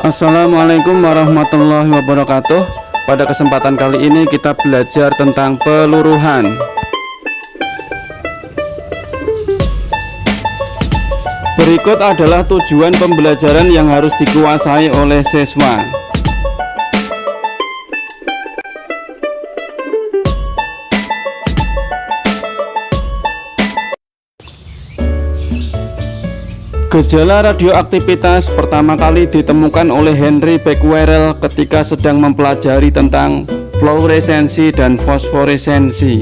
Assalamualaikum warahmatullahi wabarakatuh. Pada kesempatan kali ini kita belajar tentang peluruhan. Berikut adalah tujuan pembelajaran yang harus dikuasai oleh siswa. Gejala radioaktivitas pertama kali ditemukan oleh Henry Becquerel ketika sedang mempelajari tentang fluoresensi dan fosforesensi.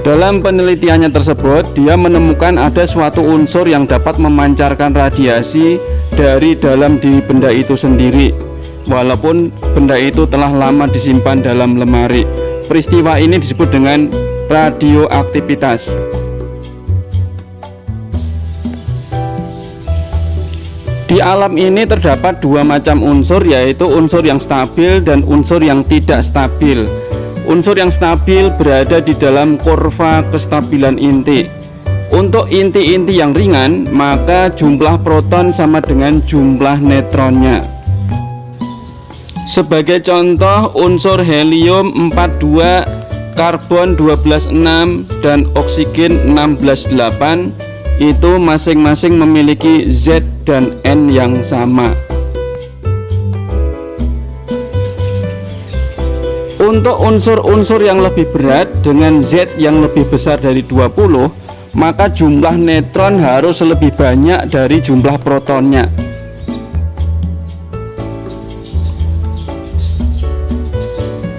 Dalam penelitiannya tersebut, dia menemukan ada suatu unsur yang dapat memancarkan radiasi dari dalam diri benda itu sendiri, walaupun benda itu telah lama disimpan dalam lemari. Peristiwa ini disebut dengan radioaktivitas. Di alam ini terdapat dua macam unsur, yaitu unsur yang stabil dan unsur yang tidak stabil. Unsur yang stabil berada di dalam kurva kestabilan inti. Untuk inti-inti yang ringan, maka jumlah proton sama dengan jumlah neutronnya. Sebagai contoh, unsur helium 42, karbon 12,6, dan oksigen 16,8 itu masing-masing memiliki Z dan N yang sama. Untuk unsur-unsur yang lebih berat dengan Z yang lebih besar dari 20, maka jumlah neutron harus lebih banyak dari jumlah protonnya.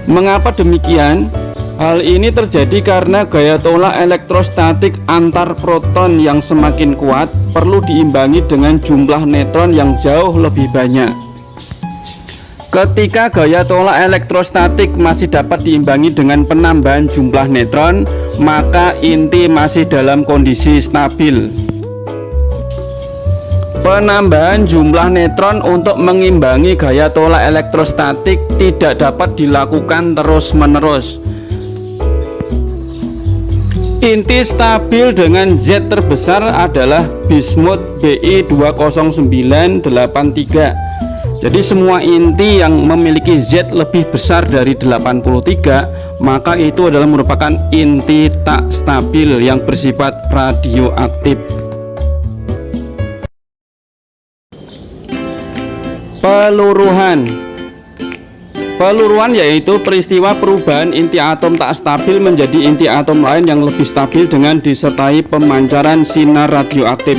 Mengapa demikian? Hal ini terjadi karena gaya tolak elektrostatik antar proton yang semakin kuat perlu diimbangi dengan jumlah neutron yang jauh lebih banyak. Ketika gaya tolak elektrostatik masih dapat diimbangi dengan penambahan jumlah neutron, maka inti masih dalam kondisi stabil. Penambahan jumlah neutron untuk mengimbangi gaya tolak elektrostatik tidak dapat dilakukan terus-menerus. Inti stabil dengan Z terbesar adalah bismut Bi20983. Jadi semua inti yang memiliki Z lebih besar dari 83, maka itu adalah merupakan inti tak stabil yang bersifat radioaktif. Peluruhan yaitu peristiwa perubahan inti atom tak stabil menjadi inti atom lain yang lebih stabil dengan disertai pemancaran sinar radioaktif.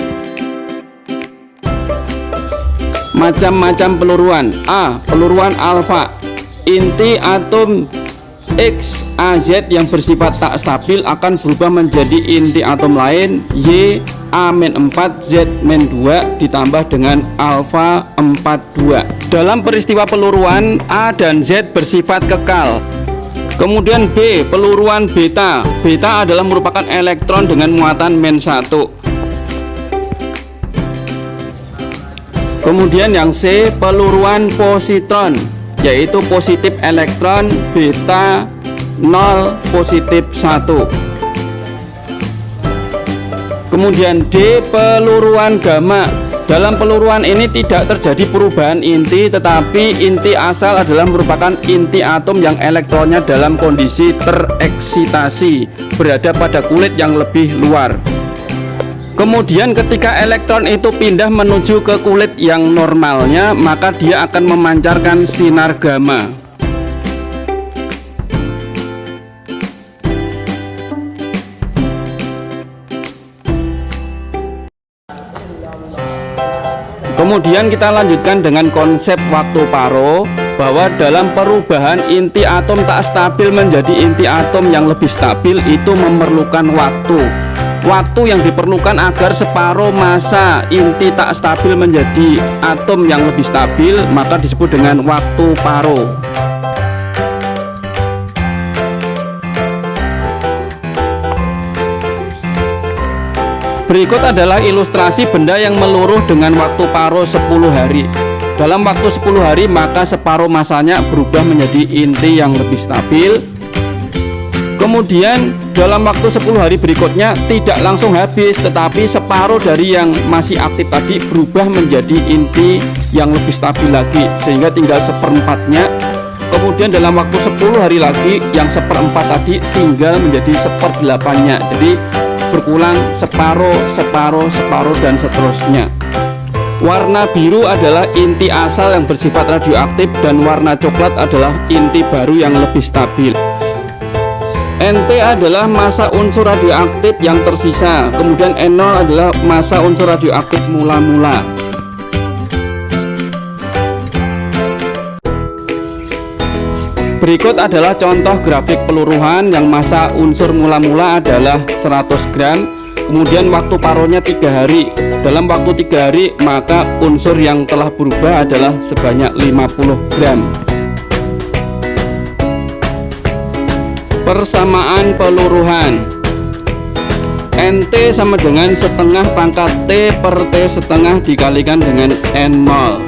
Macam-macam peluruhan. A. Peluruhan alfa. Inti atom X, A, Z yang bersifat tak stabil akan berubah menjadi inti atom lain Y, A-4, Z-2 ditambah dengan alfa 42. Dalam peristiwa peluruhan, A dan Z bersifat kekal. Kemudian B. Peluruhan beta. Beta adalah merupakan elektron dengan muatan -1. Kemudian yang C. Peluruhan positron, yaitu positif elektron, beta 0, positif 1. Kemudian D. Peluruhan gamma. Dalam peluruhan ini tidak terjadi perubahan inti, tetapi inti asal adalah merupakan inti atom yang elektronnya dalam kondisi tereksitasi, berada pada kulit yang lebih luar. Kemudian ketika elektron itu pindah menuju ke kulit yang normalnya, maka dia akan memancarkan sinar gamma. Kemudian kita lanjutkan dengan konsep waktu paro, bahwa dalam perubahan inti atom tak stabil menjadi inti atom yang lebih stabil itu memerlukan waktu. Waktu yang diperlukan agar separuh massa inti tak stabil menjadi atom yang lebih stabil, maka disebut dengan waktu paro. Berikut adalah ilustrasi benda yang meluruh dengan waktu paro 10 hari. Dalam waktu 10 hari maka separuh masanya berubah menjadi inti yang lebih stabil. Kemudian dalam waktu 10 hari berikutnya tidak langsung habis, tetapi separuh dari yang masih aktif tadi berubah menjadi inti yang lebih stabil lagi, sehingga tinggal seperempatnya. Kemudian dalam waktu 10 hari lagi yang seperempat tadi tinggal menjadi seperdelapannya. Jadi berkurang separuh, separuh, separuh, dan seterusnya. Warna biru adalah inti asal yang bersifat radioaktif, dan warna coklat adalah inti baru yang lebih stabil. NT adalah massa unsur radioaktif yang tersisa, kemudian N0 adalah massa unsur radioaktif mula-mula. Berikut adalah contoh grafik peluruhan yang massa unsur mula-mula adalah 100 gram, kemudian waktu paronya 3 hari. Dalam waktu 3 hari maka unsur yang telah berubah adalah sebanyak 50 gram. Persamaan peluruhan. NT sama dengan setengah pangkat T per T setengah dikalikan dengan N0,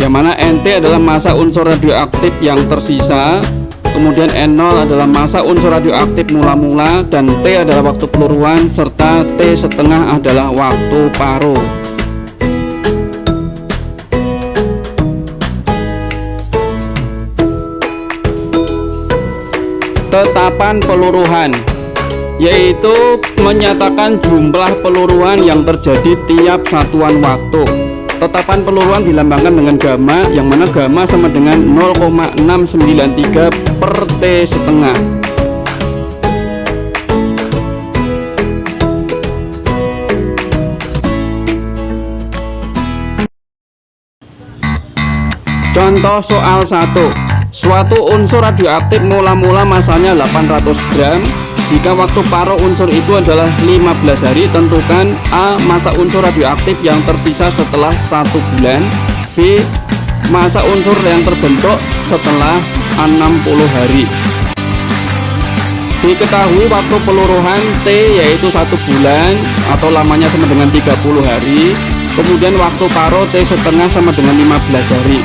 yang mana NT adalah massa unsur radioaktif yang tersisa, kemudian N0 adalah massa unsur radioaktif mula-mula, dan T adalah waktu peluruhan, serta T setengah adalah waktu paro. Tetapan peluruhan, yaitu menyatakan jumlah peluruhan yang terjadi tiap satuan waktu. Tetapan peluruhan dilambangkan dengan gamma, yang mana gamma sama dengan 0,693 per T setengah. Contoh soal 1. Suatu unsur radioaktif mula-mula masanya 800 gram. Jika waktu paro unsur itu adalah 15 hari, tentukan A. Massa unsur radioaktif yang tersisa setelah 1 bulan, B. Massa unsur yang terbentuk setelah 60 hari. Diketahui waktu peluruhan T yaitu 1 bulan atau lamanya sama dengan 30 hari. Kemudian waktu paro T setengah sama dengan 15 hari.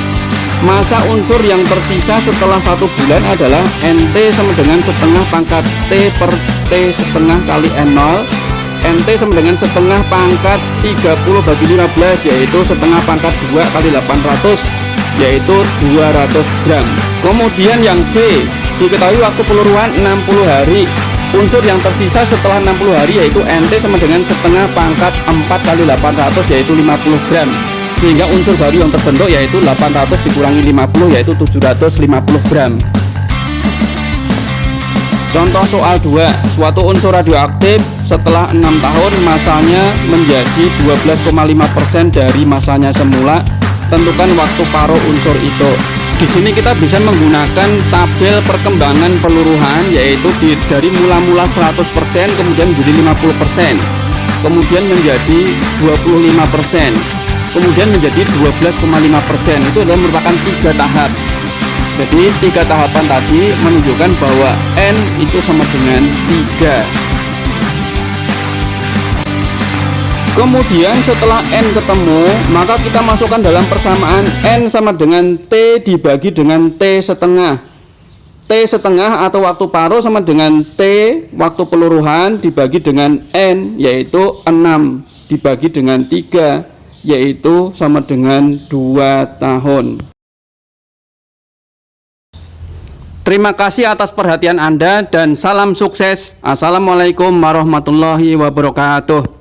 Massa unsur yang tersisa setelah 1 bulan adalah NT sama dengan setengah pangkat T per T setengah kali N0. NT sama dengan setengah pangkat 30 bagi 15, yaitu setengah pangkat 2 kali 800, yaitu 200 gram. Kemudian yang B, diketahui waktu peluruhan 60 hari. Unsur yang tersisa setelah 60 hari yaitu NT sama dengan setengah pangkat 4 kali 800, yaitu 50 gram. Sehingga unsur baru yang terbentuk yaitu 800 dikurangi 50, yaitu 750 gram. Contoh soal 2. Suatu unsur radioaktif setelah 6 tahun masanya menjadi 12,5% dari masanya semula. Tentukan waktu paro unsur itu. Di sini kita bisa menggunakan tabel perkembangan peluruhan, yaitu dari mula-mula 100% kemudian menjadi 50%, kemudian menjadi 25%, kemudian menjadi 12,5%. Itu adalah merupakan 3 tahap. Jadi 3 tahapan tadi menunjukkan bahwa N itu sama dengan 3. Kemudian setelah N ketemu, maka kita masukkan dalam persamaan N sama dengan T dibagi dengan T setengah. T setengah atau waktu paro sama dengan T waktu peluruhan dibagi dengan N, yaitu 6 dibagi dengan 3, yaitu sama dengan 2 tahun. Terima kasih atas perhatian Anda dan salam sukses. Assalamualaikum warahmatullahi wabarakatuh.